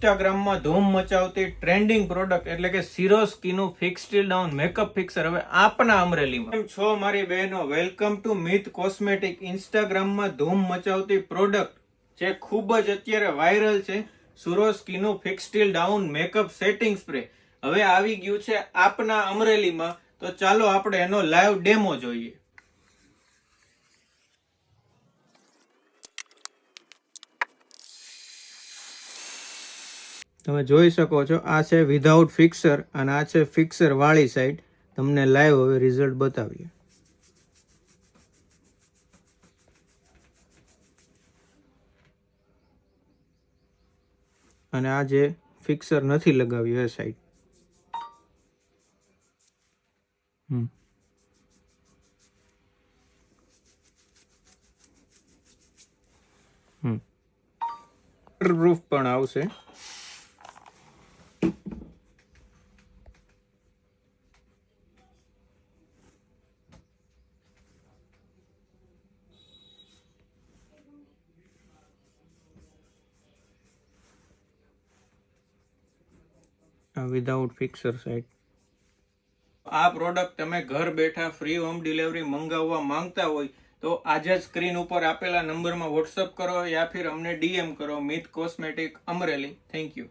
ઇન્સ્ટાગ્રામમાં ધૂમ મચાવતી trending product એટલે કે સિરોસ્કીનું fix steel down makeup fixer હવે આપના અમરેલીમાં. કેમ છો મારી બહેનો? Welcome to Mith cosmetic. ઇન્સ્ટાગ્રામમાં ધૂમ મચાવતી પ્રોડક્ટ જે ખૂબ જ અત્યારે વાયરલ છે, સિરોસ્કીનું fix steel down makeup setting spray હવે આવી ગયું છે આપના અમરેલીમાં. તો ચાલો આપણે એનો લાઈવ ડેમો જોઈએ. તમે જોઈ શકો છો, આ છે વિધાઉટ ફિક્સર અને આ છે ફિક્સર વાળી સાઈડ. તમને લાઈવ હવે રિઝલ્ટ બતાવીએ. અને આ જે ફિક્સર નથી લગાવ્યું એ સાઈડ. વોટરપ્રૂફ પણ આવશે. Without fixture side. આ પ્રોડક્ટ તમે ઘર બેઠા ફ્રી હોમ ડિલિવરી મંગાવવા માંગતા હોય તો આજે જ સ્ક્રીન ઉપર આપેલા નંબરમાં વોટ્સઅપ કરો યા ફિર અમને ડીએમ કરો, myth cosmetic Amreli. Thank you.